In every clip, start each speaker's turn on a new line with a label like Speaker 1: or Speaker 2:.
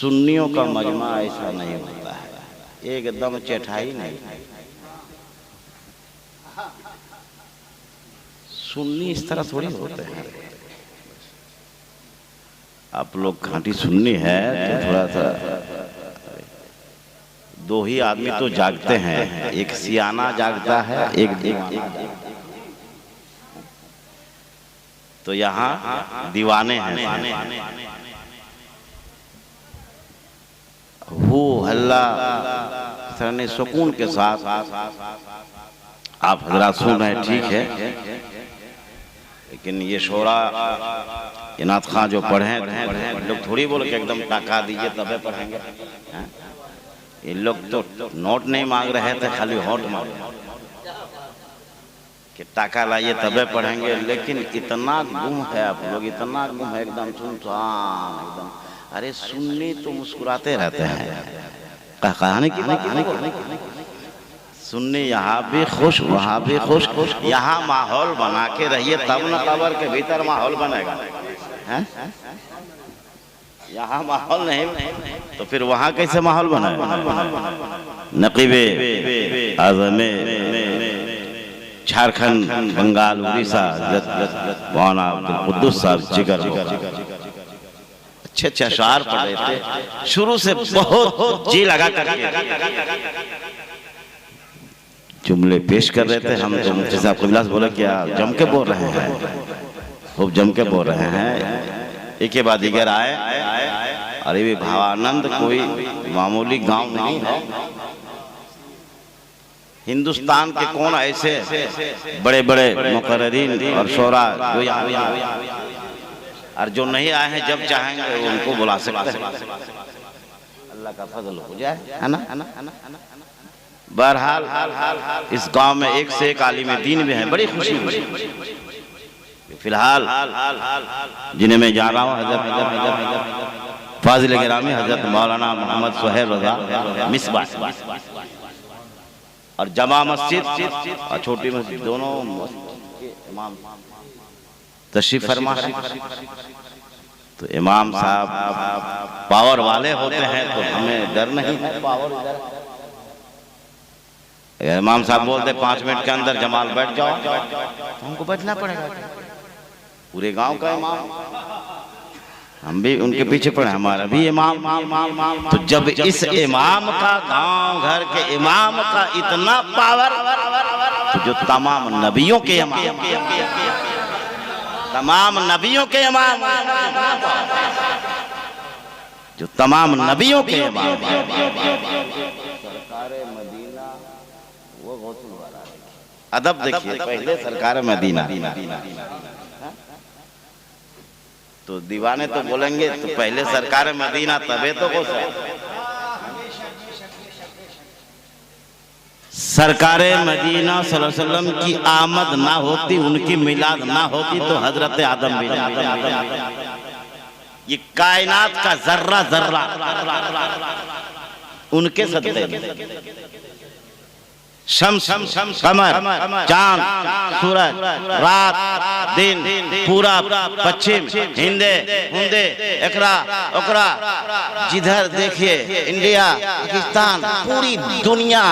Speaker 1: सुन्नियों का मजमा ऐसा नहीं होता है, एकदम चटाई नहीं। सुन्नी इस तरह थोड़ी होते हैं। आप लोग घाटी सुन्नी है तो थोड़ा सा, दो ही आदमी तो जागते हैं, एक सियाना जागता है, एक तो यहाँ दीवाने हैं। वो हल्ला सरने सुकून के साथ आप हजरात सुन रहे हैं, ठीक है, लेकिन ये शोरा इनात खां जो पढ़े लोग थोड़ी बोल के एकदम टाका दीजिए तबे पढ़ेंगे। ये लोग तो नोट नहीं मांग रहे थे, खाली होट मांग रहे कि टाका लाइए तबे पढ़ेंगे। लेकिन इतना गुम है आप लोग, इतना गुम है, एकदम सुनसान एकदम। अरे सुन्नी तो मुस्कुराते रहते हैं, कहानी की सुन्नी यहाँ भी खुश वहाँ भी खुश। यहाँ माहौल बना के रहिए तब न कब्र के भीतर माहौल बनेगा। यहाँ माहौल नहीं तो फिर वहाँ कैसे माहौल बनेगा। नकीबे आज़मे झारखंड, बंगाल, उड़ीसा, मौलाना अब्दुल कुद्दूस साहब जिगर अच्छे अच्छे अशार पढ़ रहे थे, शुरू से बहुत जी लगा करके जुमले पेश कर रहे थे। हम तो मुफ्ती साहब कबिलास बोले क्या जम के बोल रहे हैं, खूब जम के बोल रहे हैं। एक के बाद दीगर आए। अरे भी भावानंद कोई मामूली गांव नहीं है। हिंदुस्तान के कौन ऐसे बड़े बड़े मुकर्रिरीन और शोरा जो यहाँ और जो नहीं आए हैं, जब चाहेंगे उनको बुला सकते हैं। अल्लाह का फजल हो जाए, है ना। बहरहाल इस गांव में एक से एक आलिम दीन भी हैं, बड़ी खुशी हुई। फिलहाल जिन्हें मैं जा रहा हूँ हजरत फाजिल गिरामी हजरत मौलाना मोहम्मद सुहेल रज़ा मिसबाह और जमा मस्जिद और छोटी मस्जिद दोनों इमाम तशरीफ फरमा। तो इमाम साहब पावर वाले होते हैं तो हमें डर नहीं है। पावर इमाम साहब बोलते 5 मिनट के अंदर जमाल बैठ जाओ, तो हमको बैठना पड़ेगा। पूरे गांव का इमाम, हम भी उनके पीछे पड़े, हमारा भी इमाम। तो जब इस इमाम का, गांव घर के इमाम का इतना पावर, तो जो तमाम नबियों के इमाम, तमाम नबियों के इमाम, जो तमाम नबियों के इमाम, सरकारे मदीना वो गौसुल वाला अदब देखिए। पहले सरकार मदीना, तो दीवाने तो बोलेंगे तो पहले सरकार मदीना तबे तो गौसुल। सरकारे मदीना सल्लल्लाहु अलैहि वसल्लम की आमद ना होती, उनकी मिलाद ना होती तो हजरत आदम भी ये कायनात का जर्रा जर्रा उनके सदक़े में। शम्स, कमर, चांद, सूरज, रात, दिन, पूरा, पश्चिम, हिंदे, हुंदे, एकरा, ओकरा, जिधर देखिए इंडिया, पाकिस्तान, पूरी दुनिया,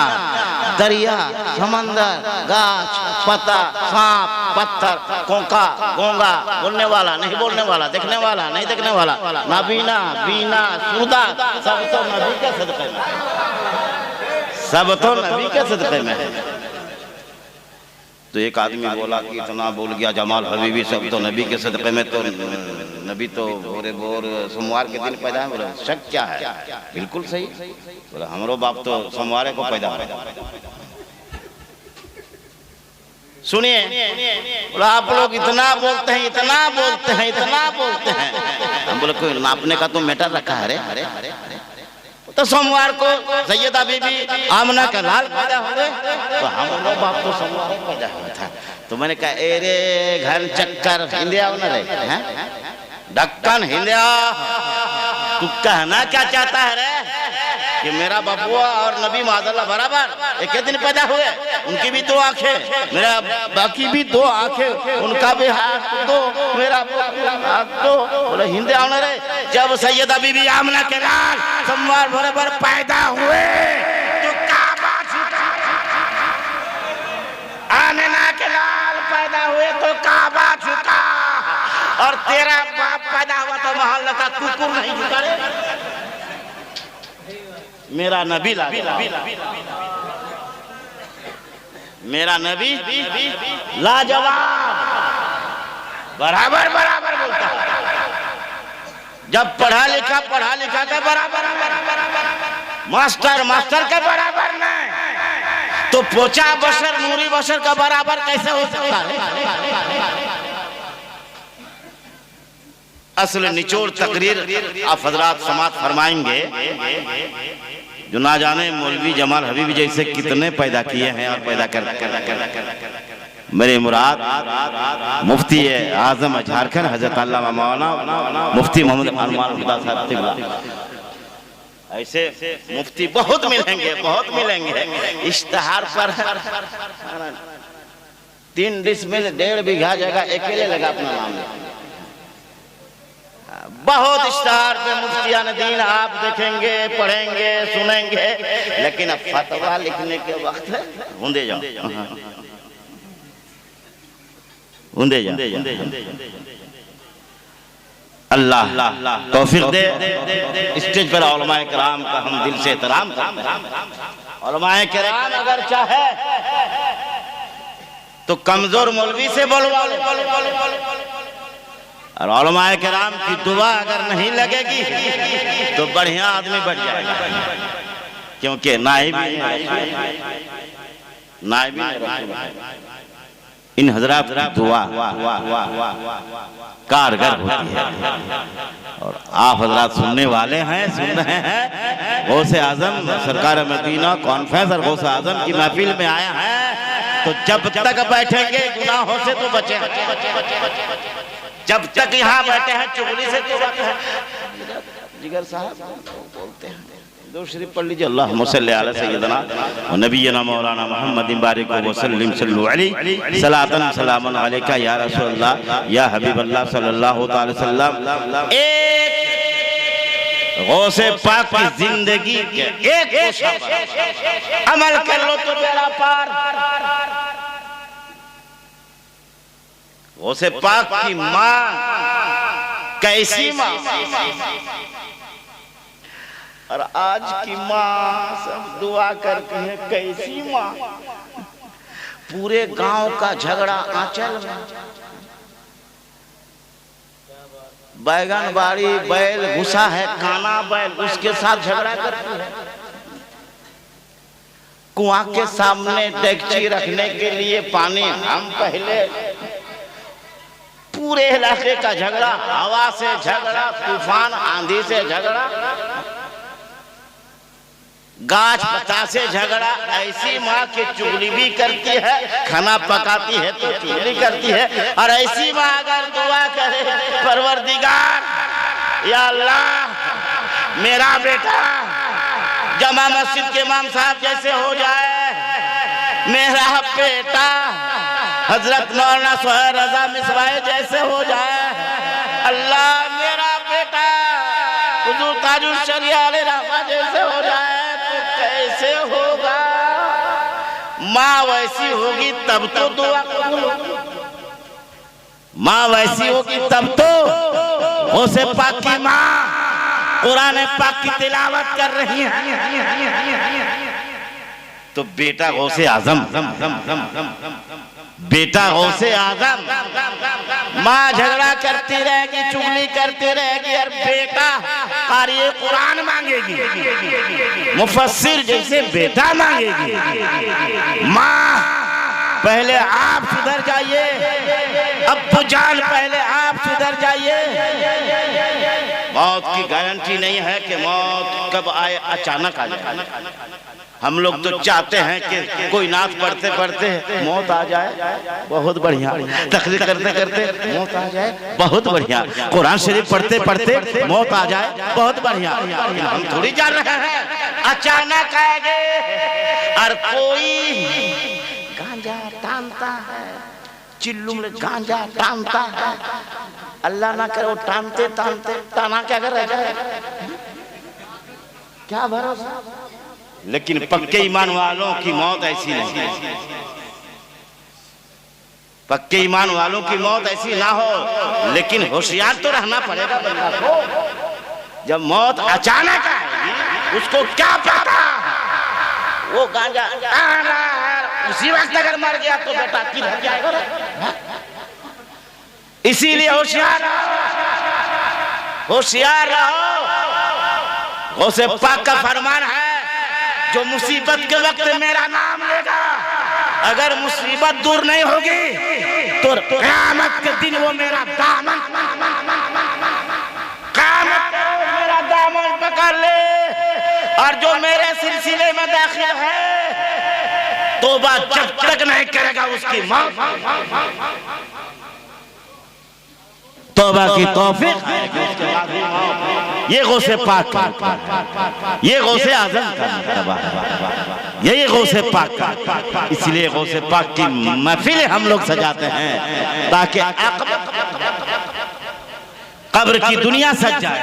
Speaker 1: दरिया, समंदर, गाछ, पत्ता, सांप, पत्थर, कोंका, गोंगा, बोलने वाला नहीं बोलने वाला, देखने वाला नहीं देखने वाला, नाबीना, बीना, सुरदा, सब तो नबी के सदक़े में, सब तो नबी के सदक़े में है। तो एक आदमी बोला कि इतना बोल गया जमाल हबीबी, सब तो नबी के सदक़े में, तो नबी तो भोरे भोर सोमवार के दिन पैदा है। बोला शक क्या है, बिल्कुल सही। बोला हमारो बाप तो सोमवार को पैदा है। सुनिए, बोला आप लोग इतना बोलते हैं, इतना बोलते हैं, इतना बोलते हैं। हम बोले कोई नापने का तो मैटर रखा है। अरे तो सोमवार को सैयदा बीबी आमना का लाल पैदा हो गए, तो हम लोग बाप तो सोमवार को पैदा हुआ था। तो मैंने कहा एरे घर चक्कर हिंदिया न रहे हैं, ढक्कन हिंदिया, तू कहना क्या चाहता है रे? कि मेरा बबुआ और नबी मादल्ला बराबर एक दिन पैदा हुए, उनकी भी दो आंखें, मेरा बाकी भी दो आंखें, उनका भी हाथ दो, मेरा हाथ दो। बोले हिंदे आने रहे। जब सैयदा बीबी आमना के लाल सोमवार बराबर पैदा हुए तो काबा झुका, आमिना के लाल पैदा हुए तो काबा झुका, और तेरा बाप पैदा हुआ तो मोहल्ला का कुकुर नहीं झुका रे। मेरा नबी मेरा नबी लाजवाब, बराबर बराबर बोलता है। जब पढ़ा लिखा का बराबर, मास्टर के बराबर नहीं, तो पोचा बशर नूरी बशर का बराबर कैसे हो सकता है? असल निचोड़ तकरीर आप हजरात समात फरमाएंगे, जो ना जाने मौलवी जमाल हबीबी जैसे कितने पैदा किए हैं और पैदा कर मेरे मुराद मुफ्ती आजम झारखंड हजरत अल्लामा मौलाना मुफ्ती मोहम्मद अरमान खुदा साहब, ऐसे मुफ्ती बहुत मिलेंगे। इश्तिहार पर 3 डिसमिल 1.5 बीघा जगह अकेले लगा अपना नाम, बहुत इश्तिहार पे मुफ्तियान दीन आप देखेंगे, पढ़ेंगे, सुनेंगे, लेकिन अब फतवा लिखने के वक्त है हुंदे जाओ। अल्लाह तौफीक दे। स्टेज पर उलमाए किराम का हम दिल से एहतराम करते हैं। उलमाए किराम अगर चाहे तो कमजोर मौलवी से बोलवा, और उलमाए किराम की दुआ अगर नहीं लगेगी तो बढ़िया आदमी बढ़ जाएगा, क्योंकि नाइब इन हजरात की दुआ कारगर होती है। और आप हजरात सुनने वाले हैं, सुन रहे हैं, गौसे आजम सरकार मदीना कॉन्फ्रेंस और गौसे आजम की महफिल में आया है, तो जब तक बैठेंगे गुनाहों से तो बचे, जब तक यहाँ बैठे हैं चुगली से तो बचे हैं। जिगर साहब बोलते हैं दो शरीफ पढ़ लीजिए, अल्लाहुम्मा सल्ली अला सय्यिदना व नबियना मौलाना मुहम्मदिन बारिक व सल्लिम सल्लु अलैहि सलातन सलामन अलैका या रसूलल्लाह या हबीबल्लाह सल्लल्लाहु अलैहि वसल्लम। एक गौसे पाक की जिंदगी के एक अमल कर लो तो बेड़ा पार। गौसे पाक की माँ कैसी माँ, और आज की माँ सब दुआ करती है कैसी माँ। पूरे गांव का झगड़ा आंचल में, बैगन बाड़ी बैल घुसा है, काना बैल उसके साथ झगड़ा करती है। कुआं के सामने डेगची रखने के लिए पानी हम पहले, पूरे इलाके का झगड़ा, हवा से झगड़ा, तूफान आंधी से झगड़ा, गाछ पता से झगड़ा। ऐसी माँ की चुगली भी करती है, खाना पकाती है तो चुगली करती है। और ऐसी माँ अगर दुआ करे परवरदिगार या अल्लाह मेरा बेटा जमा मस्जिद के इमाम साहब जैसे हो जाए, मेरा बेटा हजरत मौलाना सोहेल रजा मिसवाए जैसे हो जाए, अल्लाह मेरा बेटा हुजूर ताजुल शरिया अलैहि रहमा जैसे हो जाए, तो कैसे होगा? माँ वैसी होगी तब तो दुआ कबूल होगी, माँ वैसी होगी तब तो। गौसे पाक की माँ कुरान पाक की तिलावत कर रही है, तो बेटा गौसे आजम, बेटा गौसे आजम, माँ झगड़ा करती रहेगी, चुगली करती रहेगी, और बेटा क़ारी कुरान मांगेगी, मुफस्सिर जैसे बेटा मांगेगी। माँ पहले आप सुधर जाइए, अब्बू जान पहले आप सुधर जाइए। मौत की गारंटी नहीं है कि मौत कब आए, अचानक आ जाए। हम लोग तो चाहते हैं कि कोई नात पढ़ते पढ़ते मौत आ जाए, बहुत बढ़िया। तकरीर करते करते मौत आ जाए, बहुत बढ़िया। कुरान शरीफ पढ़ते पढ़ते मौत आ जाए, बहुत बढ़िया। हम थोड़ी जान रहे हैं अचानक आएंगे। और कोई गांजा टानता है, चिल्लू में गांजा टानता है, अल्लाह ना करे वो टानते टानते टाना क्या कर रह जाए, क्या भरोसा। लेकिन पक्के ईमान वालों की मौत ऐसी नहीं, पक्के ईमान वालों की मौत ऐसी ना हो। लेकिन होशियार तो रहना पड़ेगा बंदा को। जब मौत अचानक आएगी उसको क्या पता, वो गांजा उसी वक्त अगर मर गया तो बेटा किधर जाएगा। इसीलिए होशियार होशियार रहो। गौसे पाक का फरमान है, जो मुसीबत के वक्त मेरा नाम लेगा, अगर मुसीबत दूर नहीं होगी तो क़यामत के दिन वो मेरा दामन, क़यामत मेरा दामन पकड़ ले। और जो मेरे सिलसिले में दाखिल है तौबा जब तक नहीं करेगा उसकी मौत, तौबा की तौफीक ये गौसे पाक का, ये गौसे आज़म का, यही गौसे पाक का। इसलिए गौसे पाक की महफिल हम लोग सजाते हैं ताकि कब्र की दुनिया सज जाए।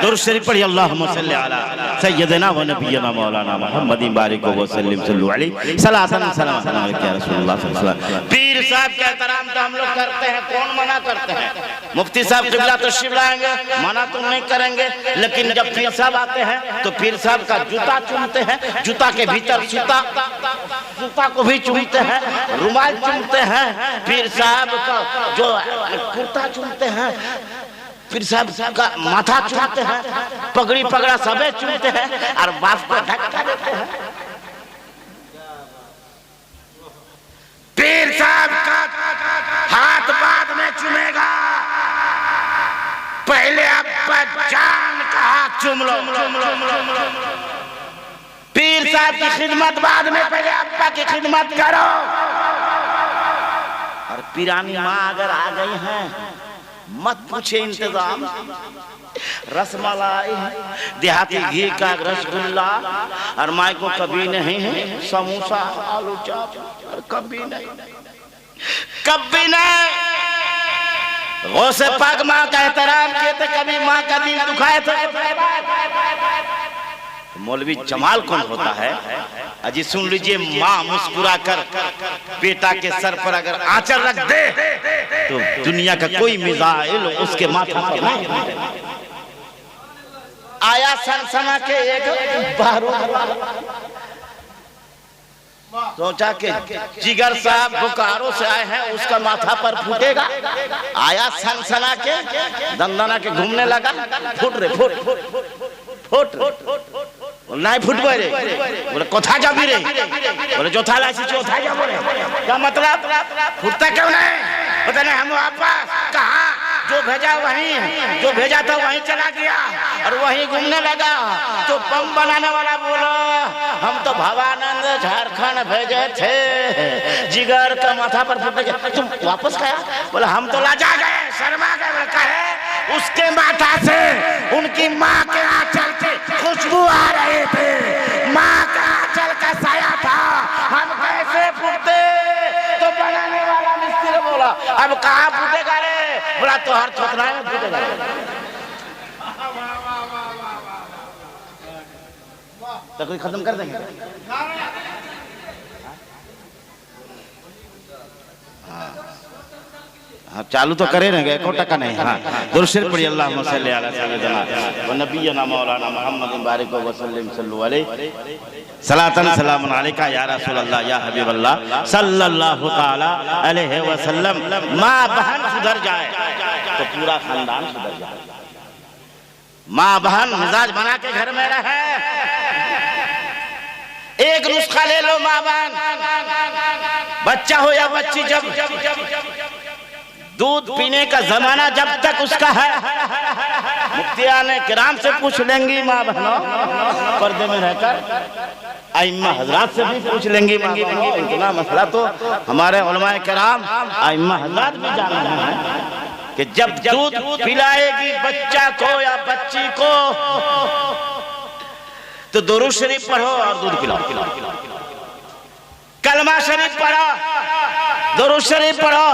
Speaker 1: दुरूद शरीफ पढ़िए, अल्लाहुम्मा सल्ली अला सय्यदना व नबियना मौलाना मुहम्मदिन बारिक व सल्लिम सल्लल्लाहु अलैहि सलातन सलाम अलैहि रसूलुल्लाह सल्लल्लाहु अलैहि वसल्लम। पीर साहब का एहतराम तो हम लोग करते हैं, कौन मना करते हैं। मुफ्ती साहब किबला तशरीफ लाएंगे, मना तो नहीं करेंगे। लेकिन जब पीर साहब आते हैं तो पीर साहब का जूता चूमते हैं, जूता के भीतर सूता, सूता को भी चूमते हैं, रुमाल चूमते हैं, पीर साहब का जो कुर्ता चूमते हैं, पीर साहब का माथा चूमते हैं, पगड़ी पगड़ा सबे चूमते हैं और बाप को ढका देते हैं। पीर साहब का हाथ बाद में चूमेगा, पहले अब्बा जान का हाथ चूम लो। पीर साहब की खिदमत बाद में, पहले अब्बा की खिदमत करो। और पीरानी माँ अगर आ गई हैं मत पूछे इंतजाम, रसमलाई, देहाती घी का रसगुल्ला, और माई को कभी नहीं है समोसा आलू चाप, कभी नहीं, कभी नहीं। गौसे पाक माँ का एहतराम किए थे, कभी माँ का दिल दुखाए थे। मौलवी जमाल कौन होता है अजी सुन लीजिए, माँ मुस्कुरा कर बेटा के सर पर अगर आंचल रख दे तो दुनिया का कोई मिसाइल उसके माथा पर नहीं। आया सनसना के एक बारूद, सोचा कि जिगर साहब बोकारो से आए हैं, उसका माथा पर फूटेगा। आया सनसना के दंदना के घूमने लगा, फुट रे फुट नहीं फुट रे, बोले कोथा जाबी रे, बोले जो था लासी जो था जाबो रे। क्या मतलब, फुटता क्यों नहीं? पता नहीं, हम वापस कहाँ, जो भेजा वहीं, जो भेजा था वहीं चला गया और वहीं घूमने लगा। तो बम बनाने वाला बोला हम तो भवानंद झारखंड भेजे थे, जिगर का माथा पर फूटने के, तुम वापस गया? बोला हम तो लाजा गए, शर्मा गए। बोला कहे उसके माथा से उनकी माँ के आंचल से खुशबू आ रही थी, माँ का आंचल का साया था, हम कैसे फूटते? तो बनाने वाला मिस्त्री बोला अब कहाँ फूटेगा रे? बोला तो हर थोथना में फूटेगा। तकरीर खत्म कर देंगे। हाँ चालू तो करे रहेंगे, एको टका नहीं। हाँ दुरूद शरीफ पढ़िए, अल्लाहुम्मा सल्ली अला सय्यिदना व नबिय्यना मौलाना मुहम्मदिन बारिक व सल्लिम सल्लल्लाहु अलैहि सलातन सलामुन अलैका या रसूलल्लाह या हबीबल्लाह सल्लल्लाहु तआला अलैहि वसल्लम। माँ बहन सुधर जाए तो पूरा खानदान सुधर जाए। माँ बहन मिजाज बना के घर में रहे। एक नुस्खा ले लो माँ बहन, बच्चा हो या बच्ची, जब दूध पीने का जमाना जब तक उसका है, मुफ्तियाने किराम से पूछ लेंगी माँ बहनों पर्दे में रहकर, आइम्मा हजरात से भी पूछ लेंगे, इतना मसला तो हमारे उलमाए किराम आइम्मा हजरात भी जान रहे हैं कि जब दूध पिलाएगी बच्चा को या बच्ची को तो दुरूद शरीफ पढ़ो और दूध पिलाओ, कलमा शरीफ पढ़ो, दुरूद शरीफ पढ़ो,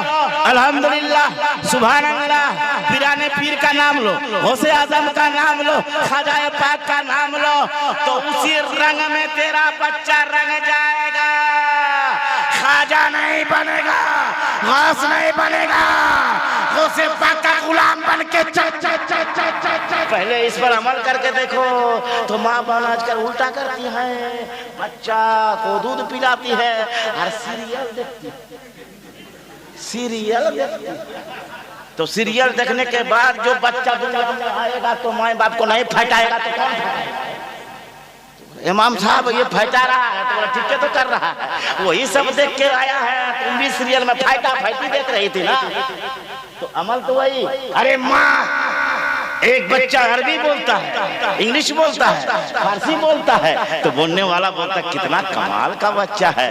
Speaker 1: अल्हम्दुलिल्लाह, सुभान अल्लाह, पीराने पीर का नाम लो, गौसे आजम का नाम लो, ख्वाजा पाक का नाम लो, तो उसी रंग में तेरा बच्चा रंग जाएगा। ख्वाजा नहीं बनेगा, गौस नहीं बनेगा, गौसे पाक का गुलाम बन के पहले इस पर अमल करके देखो। तो माँ बहन आजकल उल्टा करती है, बच्चा को दूध पिलाती है और सीरियल देखती है, सीरियल देखती। तो सीरियल देखने के बाद जो बच्चा दुनिया में आएगा तो माँ बाप को नहीं फटाएगा तो कौन फटाएगा? इमाम साहब ये फटा रहा है तो ठीक है तो कर रहा है, वही सब देख के आया है। तुम भी सीरियल में फाइटा फाइटी देख रही थी ना, तो अमल तो वही। अरे माँ, एक बच्चा अरबी बोलता है, इंग्लिश बोलता है, फारसी बोलता है, तो बोलने वाला बोलता है कितना कमाल का बच्चा है,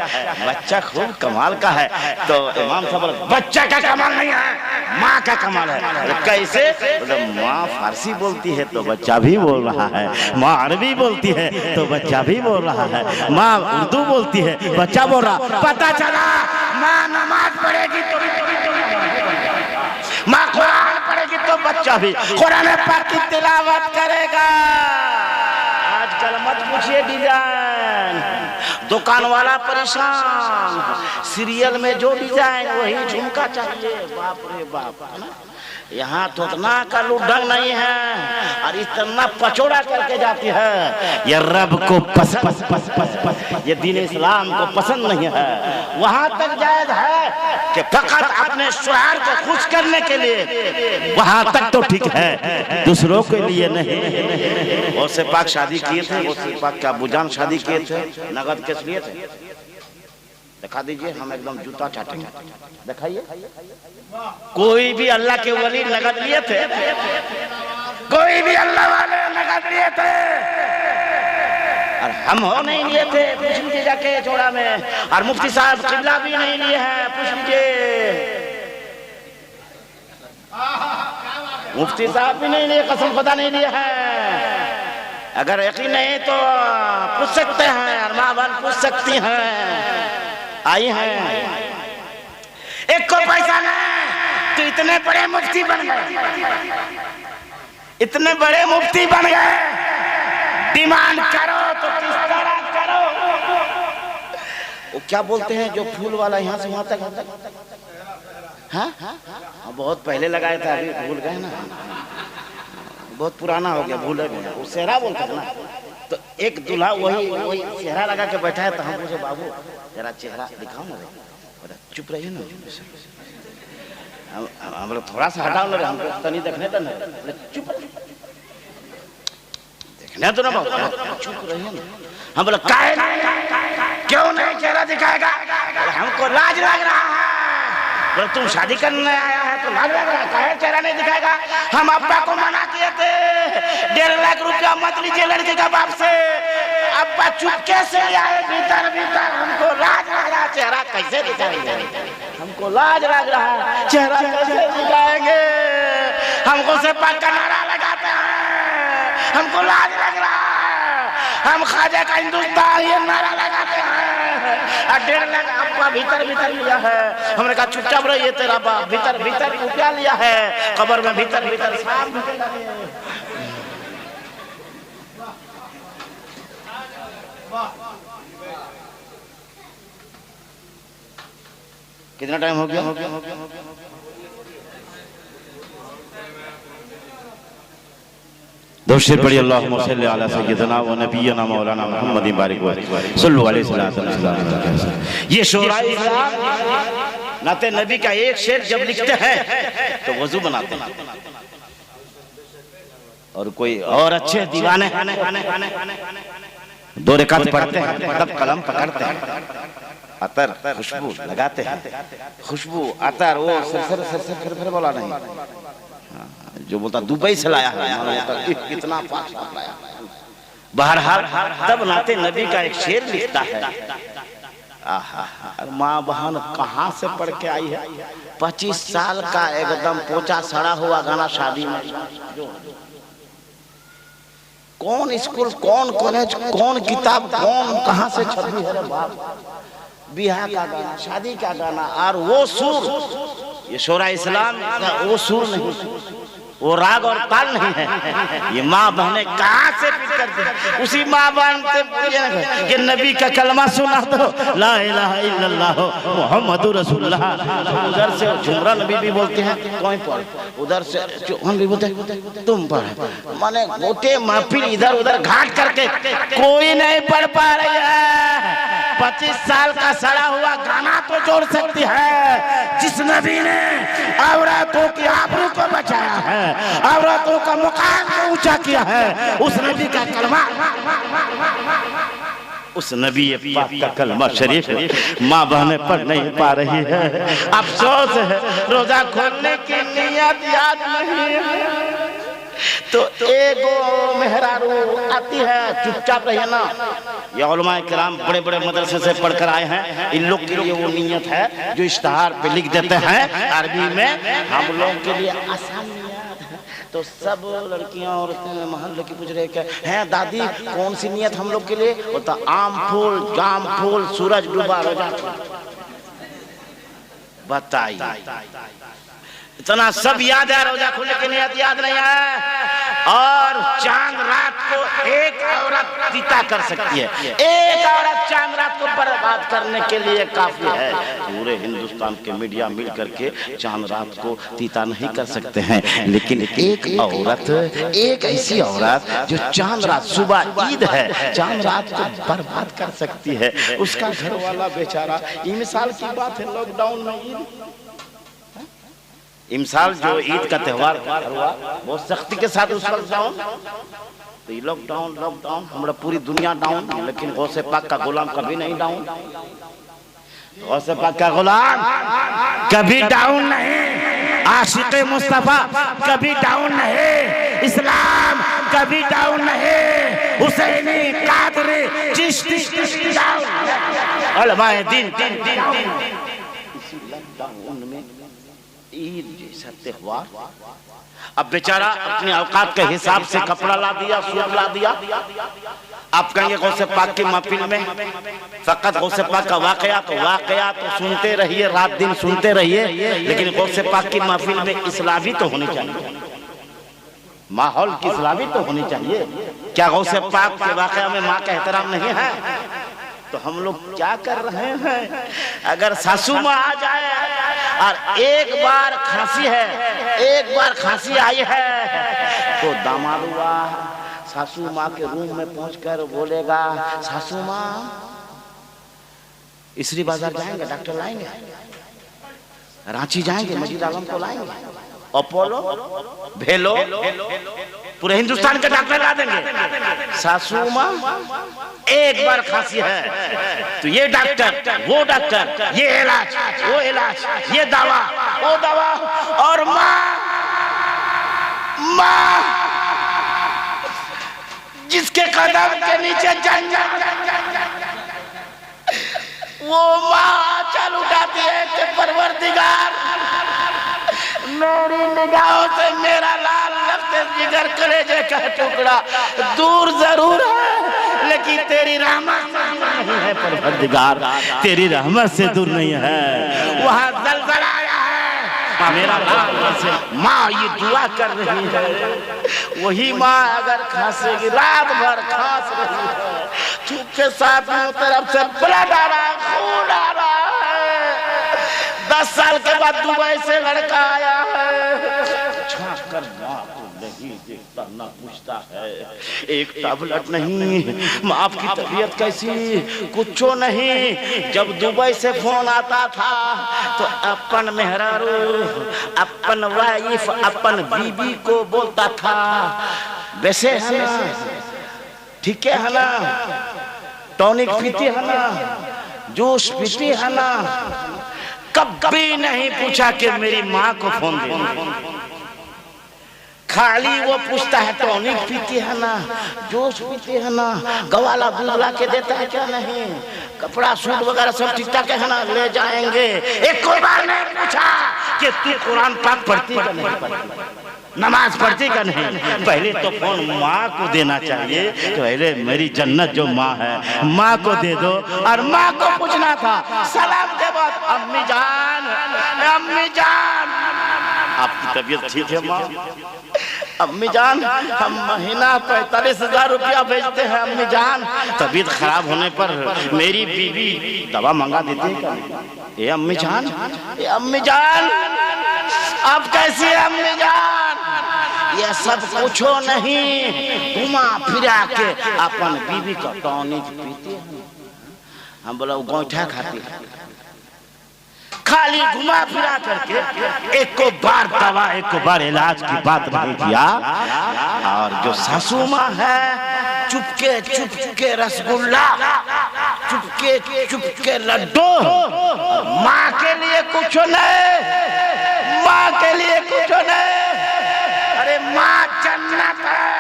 Speaker 1: बच्चा खूब कमाल का है। तो इमाम साहब बोले बच्चा का कमाल नहीं है, माँ का कमाल है। तो कैसे? तो माँ फारसी बोलती है तो बच्चा भी बोल रहा है, माँ अरबी बोलती है तो बच्चा भी बोल रहा है, माँ उर्दू बोलती है बच्चा बोल रहा। पता चला माँ नमाज पढ़ेगी तो माँ कुरान पढ़ेगी तो बच्चा भी कुरान पाक की तिलावत करेगा। आजकल मत पूछिए डिजाइन, दुकान वाला परेशान, सीरियल में जो डिजाइन वही झुमका चाहिए। बाप रे बाप, है ना? यहाँ तो इतना का लुढ़ंग नहीं है और इतना पचोड़ा करके जाती है। ये रब को पसंद, ये दीन इस्लाम को पसंद नहीं है। वहाँ तक जायज है कि फकत अपने शौहर को खुश करने के लिए, वहाँ तक तो ठीक है, दूसरों के लिए नहीं। और से पाक शादी किए थे, वो से पाक का बुजान शादी किए थे, नगद किस लिए थे? दिखा दीजिए, हम एकदम जूता चाटेंगे, दिखाइए। कोई भी अल्लाह के वली नगद लिए थे? कोई भी अल्लाह वाले नगद लिए थे? और हम हो नहीं लिए थे, पूछ लीजिए जाके चौड़ा में। और मुफ्ती साहब किबला भी नहीं लिए हैं, पूछ लीजिए। मुफ्ती साहब भी नहीं लिए, कसम खुदा नहीं लिए हैं। अगर यकीन नहीं तो पूछ सकते हैं, और माँ बहन पूछ सकती हैं, आई हैं। एक को पैसा नहीं तो इतने बड़े मुफ्ती बन गए, इतने बड़े मुफ्ती बन गए। डिमांड करो तो किस तरह करो? वो क्या बोलते हैं जो फूल वाला यहाँ से वहां तक, हाँ बहुत पहले लगाया था, अभी भूल गए ना, बहुत पुराना हो गया, भूल गए। वो सेहरा बोलते थे ना। तो एक दूल्हा वही चेहरा लगा के बैठा है, तो हम पूछे बाबू जरा चेहरा दिखाओ ना। चुप रहिए ना, हम लोग थोड़ा सा हटाओ ना, हमको तो नहीं देखने तो नहीं, चुप देखने तो ना बाबू, चुप रहिए ना। हम बोले क्यों नहीं चेहरा दिखाएगा? हमको लाज लग रहा है। बोले तुम शादी करने आया है तो लाज लग रहा है, काहे चेहरा नहीं दिखाएगा? हम अब्बा को मना किए थे 1.5 लाख रुपया मत लीजिए लड़के का बाप से। अब्बा चुपके से आए भीतर भीतर, हमको लाज लग रहा, चेहरा कैसे दिखाएंगे? हमको लाज लग रहा है, चेहरा कैसे दिखाएंगे? हमको से पक्का नारा लगाते हैं, हमको लाज लग रहा है। हम ख्वाजा का हिंदुस्तान ये नारा लगाते हैं। 1.5 लाख अब्बा भीतर भीतर लिया है। हमने कहा चुपचाप रहिए, तेरा बाप भीतर भीतर रुपया लिया है, कब्र में भीतर भीतर कितना टाइम हो गया? दोषी पड़ी अल्लाहुम्मा सल्ली अला सय्यिदना व नबियना मौलाना मुहम्मद बारिक सल्लल्लाहु अलैहि वसल्लम। ये शोरा इस्लाम नाते नबी का एक शेर जब लिखते हैं तो वजू बनाते हैं, और कोई और अच्छे दीवाने 2 रकात पढ़ते हैं, तब कलम पकड़ते हैं, अतर खुशबू लगाते हैं, खुशबू अतर वो सिर बोला नहीं, जो बोलता दुबई से लाया है, कितना पाक लाया, बहरहाल तब नाते नबी का एक शेर लिखता है, आहा, माँ बहन कहाँ से पढ़ के आई है। 25 साल का एकदम पोचा सड़ा हुआ गाना शादी में, कौन स्कूल, कौन कॉलेज, कौन किताब, कौन कहाँ से छपी है बाप। बिहार का गाना, शादी का गाना, और वो सुर, ये शोरा इस्लाम वो सुर नहीं, वो राग और ताल नहीं है। ये माँ बहनें कहाँ से फिट करती है। उसी माँ बहन से कि नबी का कलमा सुना दो, ला इलाहा इल्लल्लाह मुहम्मदुर रसूलुल्लाह। उधर से झुमरा नबी भी बोलते हैं, कौन पढ़, उधर से हम भी बोलते हैं तुम पढ़। माने गोटे महफिल इधर उधर घाट करके कोई नहीं पढ़ पा रही है। 25 साल का सड़ा हुआ गाना तो जोड़ सकती है। जिस नबी ने औरतों की आबरू को बचाया है, औरतों का मुकाम को ऊंचा किया है, उस नबी का कलमा, उस नबी पाक का कलमा शरीफ माँ बहनें पढ़ नहीं पा रही है। अफसोस है रोजा खोलने की नियत याद नहीं है। तो एगो मेहरारू आती है, चुपचाप रहिए ना। ये उलमाए किराम बड़े बड़े मदरसे से पढ़कर आए हैं, इन लोग के लिए वो नियत है जो इश्तहार पे लिख देते हैं अरबी में, हम लोग के लिए आसान नियत है। तो सब लड़कियां और मोहल्ले की पूछ रहे हैं दादी कौन सी नियत हम लोग के लिए, बोलता आम फूल, जाम फूल, सूरज डूबा रोजा। बताइए, इतना सब याद है, रोजा खुलने की नियत याद नहीं है। और चांद रात को एक औरत तीता कर सकती है, एक औरत चांद रात को बर्बाद करने के लिए काफी है। पूरे हिंदुस्तान के मीडिया मिल करके चांद रात को तीता नहीं कर सकते हैं, लेकिन एक औरत, एक ऐसी औरत जो चांद रात, सुबह ईद है, चांद रात को बर्बाद कर सकती है। उसका घर वाला बेचारा, ये मिसाल की बात है, लॉकडाउन में ईद, इमसाल जो ईद का त्योहार हुआ बहुत सख्ती के साथ उस वक्त डाउन, तो लॉकडाउन लॉकडाउन हमारा पूरी दुनिया डाउन, लेकिन गौसे पाक का गुलाम कभी नहीं डाउन। गौसे पाक का गुलाम कभी डाउन नहीं, आशिक़े मुस्तफा कभी डाउन नहीं, इस्लाम कभी डाउन नहीं, हुसैनी, कादरी, चिश्ती डाउन, उलमाए दीन दिन दिन दिन। इसी लॉकडाउन में ईद जैसा त्योहार, अब बेचारा अपने औकात के हिसाब से कपड़ा ला दिया, सूट ला दिया। आप कहेंगे गौसे पाक की महफिल में फकत गौसे पाक का वाकया, तो वाकया तो सुनते रहिए, रात दिन सुनते रहिए, लेकिन गौसे पाक की महफिल में इस्लामी तो होनी चाहिए, माहौल की इस्लामी तो होनी चाहिए। क्या गौसे पाक के वाकया में माँ का एहतराम नहीं है? तो हम लोग क्या कर रहे हैं? अगर सासू माँ आ जाए और एक बार खांसी है, एक बार खांसी आई है, तो दामाद हुआ सासू माँ के रूम में पहुंचकर बोलेगा, सासू माँ इसरी बाजार जाएंगे, डॉक्टर लाएंगे, रांची जाएंगे, मजीद आलम को लाएंगे, अपोलो, भेलो, पूरे हिंदुस्तान के डॉक्टर ला देंगे। सासू माँ एक बार खांसी है तो ये डॉक्टर, वो डॉक्टर, ये इलाज, वो इलाज, ये दवा, वो दवा, और माँ जिसके कदम के नीचे वो माँ चल उठाती है कि परवरदिगार मेरी निगाहों से मेरा लाल लफ्ते जिगर कलेजे का टुकड़ा दूर जरूर है, लेकिन तेरी रहमत नहीं है परवरदिगार, तेरी रहमत से दूर नहीं है। वहाँ जलजला आया है मेरा माँ ये दुआ कर रही है, वही माँ अगर खांसेगी, रात भर खांस रही है, थूक के साथ में तरफ से ब्लड आ रहा है, खून आ रहा है। 10 साल के बाद दुबई से लड़का आया है, झांक कर माँ को नहीं देखता, ना पूछता है, एक टैबलेट नहीं, माँ आपकी तबीयत कैसी, कुछो नहीं। जब दुबई से फोन आता था तो अपन मेहरारू, अपन वाइफ, अपन बीबी को बोलता था, वैसे है ना, ठीक है ना, टॉनिक पीती है ना, जूस पीती है ना। कभी नहीं पूछा कि मेरी माँ को फोन दे, खाली वो पूछता है टॉनिक पीते है ना, जोश पीते है ना, गवाला दूध ला के देता है क्या? नहीं। कपड़ा सूट वगैरह सब ठीक ठाक है ना, ले जाएंगे। एक को बार नहीं पूछा कि तू कुरान पाक पढ़ती का नहीं पढ़ती, नमाज पढ़ती का नहीं। पहले तो फोन माँ को देना चाहिए, पहले मेरी जन्नत जो माँ है माँ को दे दो। और माँ को पूछना था सलाम के बाद, अम्मी जान, अम्मी जान आपकी तबीयत ठीक है माँ? अम्मी जान हम महीना 45,000 रुपया भेजते हैं अम्मी जान, तबीयत खराब होने पर मेरी बीवी दवा मंगा देती है क्या? ये अम्मी जान, ये अम्मी जान आप कैसी है अम्मी जान? ये सब पूछो नहीं, घुमा फिरा के अपन बीवी का टॉनिक पीते हैं। हम बोला वो गोईठा खाती है, खाली घुमा फिरा करके एक को बार दवा एक को बार इलाज की बात नहीं किया। और जो सासू माँ है चुपके रसगुल्ला, चुपके लड्डू, माँ के लिए कुछ नहीं, माँ के लिए कुछ नहीं। अरे माँ जन्नत है,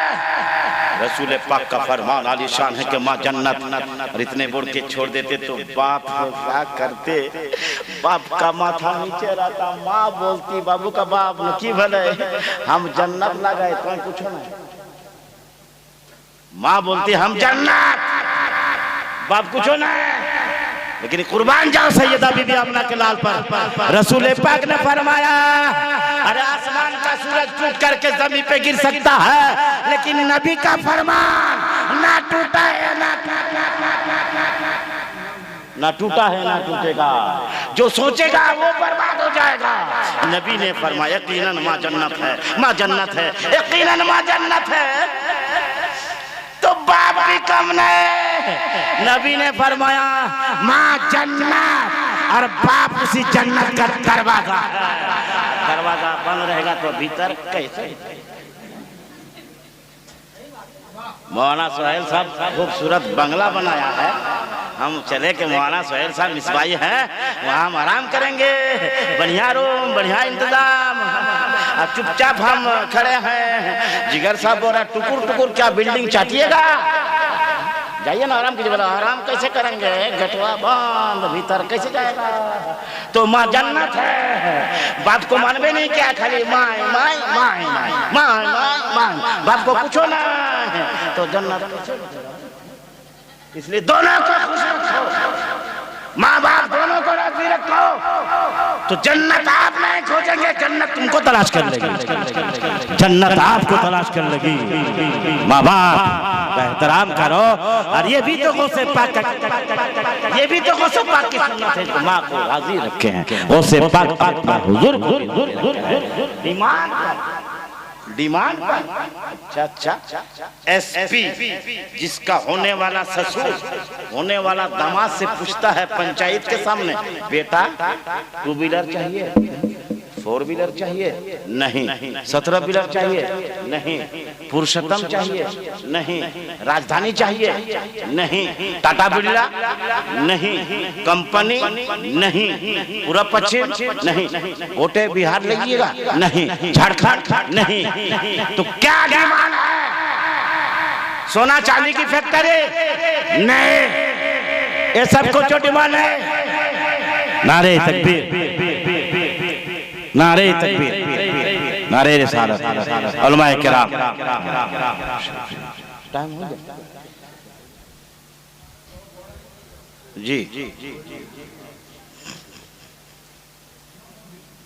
Speaker 1: रसूल पाक का फरमान आलीशान है कि माँ जन्नत। और इतने बोल के छोड़ देते तो बाप क्या करते, बाप का माथा नीचे रहता, माँ बोलती बाबू का बाप न की भले हम जन्नत ना गए तो कुछ नहीं। माँ बोलती हम जन्नत, बाप कुछ नहीं। लेकिन कुर्बान जाओ सैयदा बीबी आमना के लाल पर। रसूल पाक ने फरमाया अरे आसमान का सूरज टूट करके जमीन पे गिर सकता है, लेकिन नबी का फरमान ना टूटा है ना टूटा है ना टूटेगा, जो सोचेगा वो बर्बाद हो जाएगा। नबी ने फरमाया यकीनन माँ जन्नत है, माँ जन्नत है, यकीनन माँ जन्नत है। तो बाप भी कम नहीं, नबी ने फरमाया माँ जन्नत और बाप उसी जन्नत का दरवाजा। दरवाजा बंद रहेगा तो भीतर कैसे? मौलाना सोहेल साहब खूबसूरत बंगला बनाया है, हम चले के मौलाना सोहेल साहब मिसबाई हैं, वहाँ हम आराम करेंगे, बढ़िया रूम बढ़िया इंतजाम। अब चुपचाप हम खड़े हैं, जिगर साहब बोल रहा टुकुर टुकुर क्या बिल्डिंग चाटिएगा, जाइए ना आराम कीजिए। बोला आराम कैसे करेंगे, गटवा बंद, भीतर कैसे जाएगा? तो माँ जन्नत है, बाप को मानवे नहीं क्या, खाली my my my my my my, बाप को पूछो ना तो जन्नत कैसे? इसलिए दोनों को खुश रखो, माँ बाप दोनों को राजी रखो, तो जन्नत आप नहीं खोजेंगे, जन्नत तुमको तलाश कर लेगी, जन्नत आपको तलाश कर लेगी। माँ बाप का एहतराम करो। और ये भी तो गौसे पाक, ये भी तो गौसे पाक की सुन्नत है, तो माँ को राजी रखे हैं। गौसे पाक अपना हुजूर डिमांड अच्छा एसपी जिसका होने वाला ससुर होने वाला दामाद से पूछता है पंचायत के सामने, बेटा 2 व्हीलर चाहिए, 4 व्हीलर चाहिए नहीं, 17 व्हीलर चाहिए नहीं, पुरुषोत्तम चाहिए नहीं, राजधानी चाहिए नहीं, टाटा बिरला नहीं, कंपनी नहीं, पूरा पश्चिम नहीं, गोटे बिहार लीजिएगा नहीं, झारखंड नहीं, तो क्या डिमांड है? सोना चांदी की फैक्ट्री नहीं, ये सब कुछ जो डिमांड है। नारे तकबीर, नारे तकबीर, नारे रिसालत, उलमाए किराम। टाइम हो गया जी।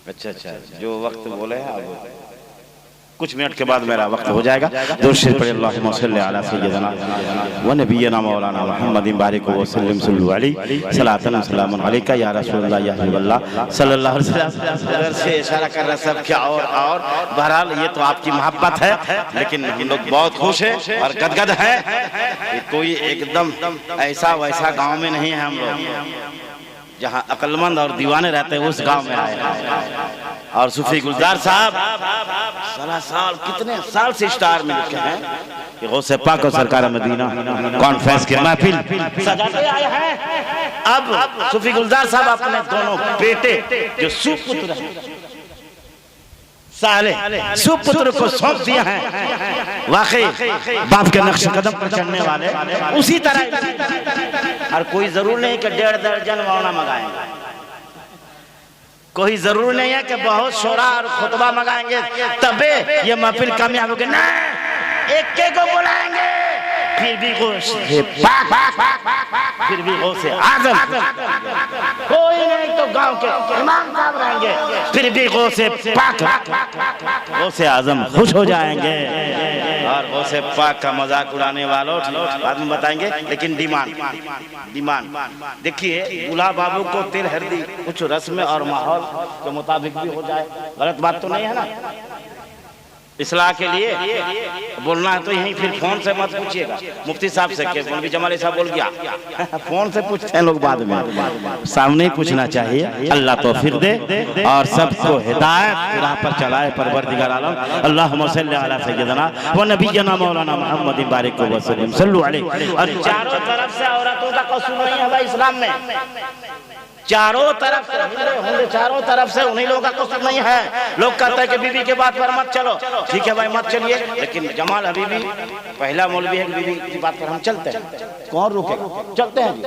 Speaker 1: अच्छा, जो वक्त बोले हैं अब कुछ मिनट के बाद मेरा वक्त हो जाएगा। दुरूद शरीफ पढ़िए, अल्लाहुम्मा सल्लि अला सय्यिदना व नबिय्यिना मौलाना मुहम्मदिन बारिक व सल्लम अलैहि सलातन सलामुन अलैका या रसूलल्लाह या हबीबल्लाह सल्लल्लाहु अलैहि वसल्लम। से इशारा कर रहा सब क्या और बहरहाल ये तो आपकी मोहब्बत है, लेकिन हम लोग बहुत खुश हैं और गदगद हैं। कोई एकदम ऐसा वैसा गाँव में नहीं है, हम लोग जहाँ अक्लमंद और दीवाने रहते हैं उस गांव में आए हैं। और सूफी गुलजार साहब 16 साल कितने साल से स्टार में लिखे हैं कि गौसे पाक और सरकार मदीना कॉन्फ्रेंस के महफिल सजाते आए हैं। अब सूफी गुलजार साहब अपने दोनों बेटे जो सुपुत्र साले सुपुत्र को सौंप दिया है। वाकई बाप के नक्श कदम पर चलने वाले उसी तरह। और कोई जरूर नहीं कि 1.5 दर्जन मौना मंगाएंगे, कोई जरूर नहीं है कि बहुत शोरा और खुतबा मंगाएंगे तबे ये महफिल कामयाब होगी। ना, एक को बुलाएंगे फिर भी गौसे आजम, कोई नहीं तो गांव के इमाम साहब रहेंगे फिर भी गौसे पाक, गौसे आजम खुश हो जाएंगे। और गौसे पाक का मजाक उड़ाने वालों बाद में बताएंगे, लेकिन डिमांड देखिए, दूल्हा बाबू को तिल हल्दी कुछ रस्म और माहौल के मुताबिक भी हो जाए, गलत बात तो नहीं है ना। इस्लाह के लिए बोलना है तो यहीं फिर फोन से मत पूछिएगा मुफ्ती साहब से कि मौलवी जमाल ऐसा बोल गया। फोन से पूछते हैं लोग बाद में, सामने ही पूछना चाहिए। अल्लाह तौफीक दे और सबको हिदायत राह पर चलाए परवरदिगार आलम। अल्लाहुम्मा सल्ली अला सय्यदना व नबियना मौलाना मुहम्मद बारिक व सल्लम सल्लु अलैहि। और चारों तरफ से औरतों का कसूर नहीं है भाई इस्लाम में, चारों तरफ से होंगे, चारों तरफ से उन्हीं लोगों का कसूर नहीं है। लोग कहते हैं कि बीवी के बात पर मत चलो, ठीक है भाई मत चलिए, लेकिन जमाल हबीबी पहला मौलवी है, बीवी की बात पर हम चलते हैं, कौन रोकेगा? चलते हैं जी,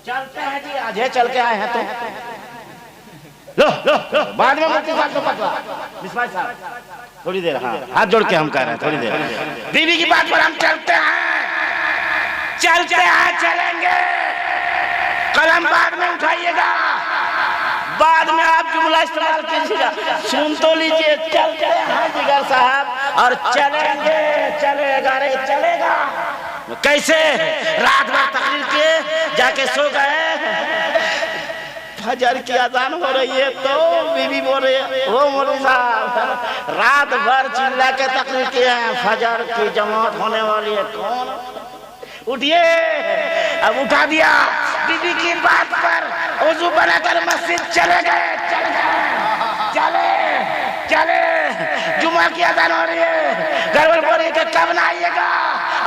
Speaker 1: चलते हैं जी, आज है चल के आए हैं तो लो बाद में मुफ्ती साहब को पकड़ा मिसबाह साहब थोड़ी देर, हाँ हाथ जोड़ के हम कह रहे हैं थोड़ी देर, बीवी की बात पर हम चलते हैं, चलेंगे। कलम बाद में उठाइएगा, बाद में आप जुमला इस्तेमाल कीजिएगा। सुन तो लीजिए, चलते हैं जिगर साहब और चलेंगे, चलेगा। कैसे? रात भर तकरीर किए, जाके सो गए, फजर की अजान हो रही है तो बीवी बोल रही है वो मौलवी साहब रात भर चिल्ला के तकरीर किए हैं, फजर की जमात होने वाली है, कौन उठिए। अब उठा दिया, बीवी की बात पर वजू बनाकर मस्जिद चले गए, चले जुम्मा की अजान हो रही है, घर बोल रही है कि कब ना आइएगा,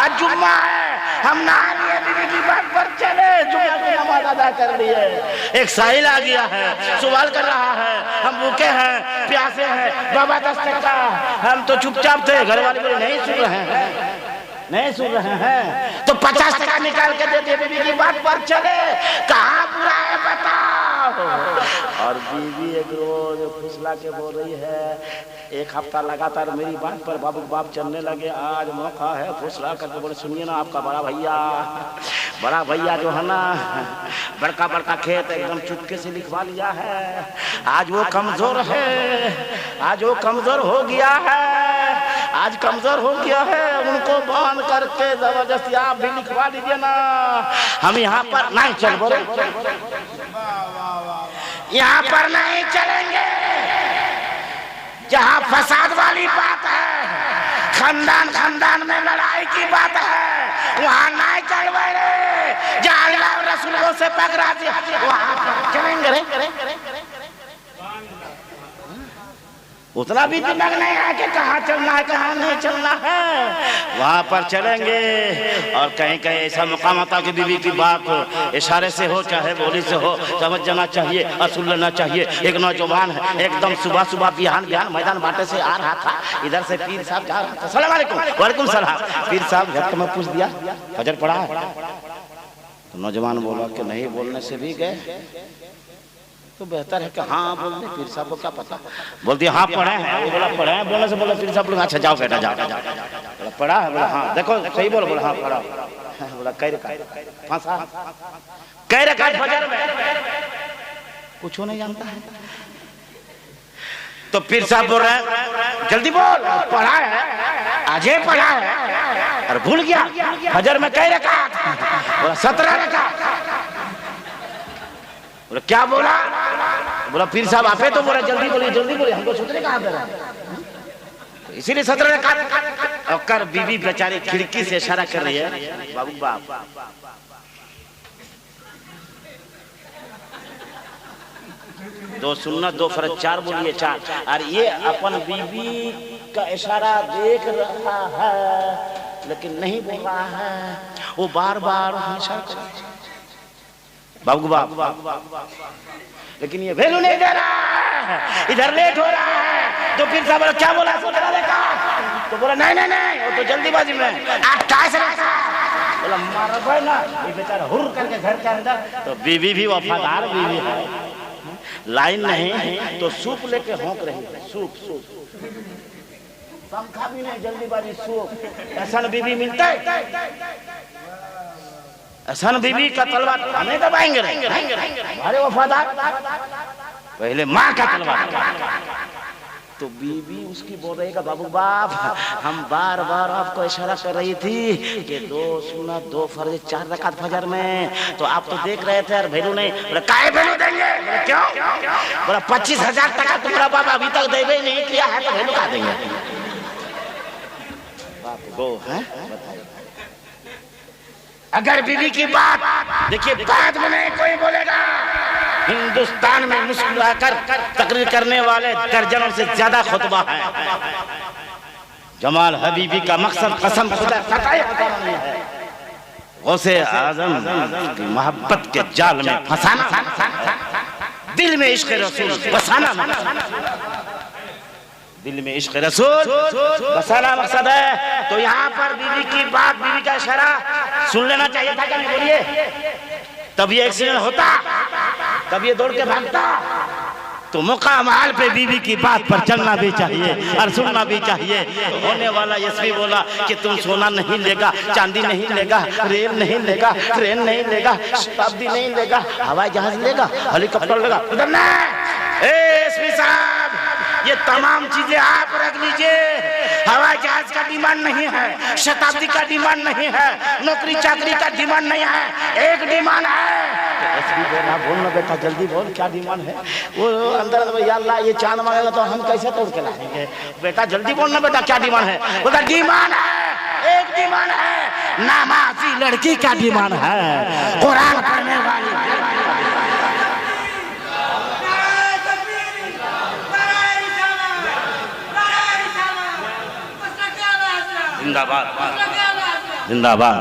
Speaker 1: आज जुम्मा है, हम नहा लिए, बीवी की बात पर चले, जुम्मा की नमाज अदा कर लिए। एक साहिल आ गया है, सवाल कर रहा है, हम भूखे हैं, प्यासे हैं, बाबा 10 टका, हम तो चुपचाप थे, घर वाले बोले नहीं सुन रहे हैं तो 50 टका निकाल के दे दिए, बीवी की बात पर चले, कहाँ बुरा है बताओ। और बीवी एक रोज फुसला के बोल रही है, एक हफ्ता लगातार मेरी बात पर बाप चलने लगे, आज मौका है, फुसला करके बोले सुनिए ना, आपका बड़ा भैया जो है ना, बड़का खेत एकदम चुपके से लिखवा लिया है, आज वो कमजोर हो गया है, उनको बांध करके जबरदस्ती आप भी लिखवा लीजिए ना, हम यहाँ पर नहीं चल बोले, यहाँ पर नहीं चलेंगे, जहाँ फसाद वाली बात है, खानदान में लड़ाई की बात है, वहाँ नहीं चल रहे, जहाँ अल्लाह और रसूल से पकड़ा वहाँ चलेंगे। उतना भी दिमाग नहीं है कि कहाँ चलना है कहाँ नहीं चलना है, वहाँ पर चलेंगे। और कहीं ऐसा मकाम आता कि बीवी की बात इशारे से हो चाहे बोली से हो, समझ जाना चाहिए और सुन लेना चाहिए। एक नौजवान है, एकदम सुबह बिहान मैदान बाटे से आ रहा था, इधर से पीर साहब जा रहा था, सलाम अलैकुम, वालेकुम सलाम। पीर साहब झटके में पूछ दिया फजर पढ़ा है? तो नौजवान बोला कि नहीं, बोलने से भी गए तो बेहतर है कि हाँ बोल दे, पीर साहब को क्या पता। बोलती हाँ पढ़े हैं, वो बोला पढ़े हैं, बोलने से बोला पीर साहब बोला अच्छा जाओ बेटा जाओ, बोला पढ़ा है, बोला हाँ देखो सही बोलो, बोला हाँ पढ़ा, बोला कै रकात फजर में, कुछ नहीं जानता है। तो पीर साहब बोल रहे हैं जल्दी बोल, पढ़ा है, आज पढ़ा है और भूल गया, फजर में कै रकात? बोला 17 रकात। बोला क्या बोला? बोला पीर साहब आपे तो बोला जल्दी बोलिए, हमको सोचने कहाँ पे रहा, इसीलिए 17 रकात। और कर बीवी बेचारी खिड़की से इशारा कर रही है, बाबू बाप दो सुन्नत 2 फर्ज 4 बोलिए 4। और ये अपन बीवी का इशारा देख रहा है लेकिन नहीं बोल रहा है, वो बार इशारा कर बाबू बाप लेकिन ये वैल्यू नहीं दे रहा है, इधर लेट हो रहा है। तो फिर साहब बोला क्या बोला, तो बोला नहीं नहीं नहीं वो तो जल्दीबाजी में आप क्या से बोला मारा भाई ना, ये बेचारा हुर करके घर के अंदर। तो बीवी भी वफादार बीवी है, लाइन नहीं तो सूप लेके होंक रही है, सूप सूप पंखा भी नहीं, जल्दीबाजी सूप। ऐसा बीवी मिलता है, ऐसा बीवी का तलवार हमें दबाएंगे अरे वफादार, पहले माँ का तलवार। तो बीवी उसकी बोल रही बाबू बाप हम बार बार आपको इशारा कर रही थी कि 2 सुन्नत 2 फर्ज 4 रकात फजर में, तो आप तो देख रहे थे यार वैल्यू नहीं। बोला काहे वैल्यू देंगे, क्यों? बोला 25,000 टका तुम्हारा बाप अभी तक देवे नहीं किया है, तो वैल्यू कहा देंगे। बाप गो है, अगर बीवी की बात देखिए बाद में नहीं कोई बोलेगा। हिंदुस्तान में मुस्कुराकर तकरीर करने वाले दर्जनों से ज्यादा खुतबा है। जमाल हबीबी का मकसद कसम खुदा कतई नहीं है, गौसे आजम की मोहब्बत के जाल में फंसाना, दिल में इश्क रसूल बसाना, दिल में इश्क रसूल बसाना मकसद है। तो यहाँ पर बीवी की बात, बीवी का इशारा सुन लेना चाहिए था क्या नहीं, बोलिए? तब ये एक्सीडेंट होता, तब ये दौड़ के भागता। तो मुकाम हाल पे बीवी की बात पर चलना भी चाहिए और सुनना भी चाहिए। तो होने वाला एसपी बोला कि तुम सोना नहीं लेगा, चांदी नहीं लेगा, रेल नहीं लेगा, ट्रेन नहीं लेगा, शताब्दी नहीं लेगा, हवाई जहाज लेगा, हेलीकॉप्टर लेगा। उधर ना एसपी साहब, ये तमाम चीजें आप रख लीजिए। हवाई जहाज का डिमांड नहीं है, शताब्दी का डिमांड नहीं है, नौकरी चाकरी का डिमांड नहीं है, एक डिमांड है। बोलना बेटा जल्दी बोल क्या डिमांड है। वो अंदर या अल्लाह ये चांद मांगेगा तो हम कैसे तोड़ के लाएंगे, बेटा जल्दी बोलना बेटा क्या डिमांड है। बोला डिमांड है, एक डिमांड है, नमाजी लड़की का डिमांड है, कुरान पढ़ने वाली। जिंदाबाद जिंदाबाद।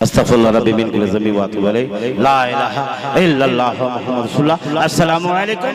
Speaker 1: अस्तगफिरुल्लाह रब्बी मिन कुल्ली ज़म्बि व अतूबु इलैहि, ला इलाहा इल्लल्लाह मुहम्मदुर रसूलुल्लाह। अस्सलामु अलैकुम।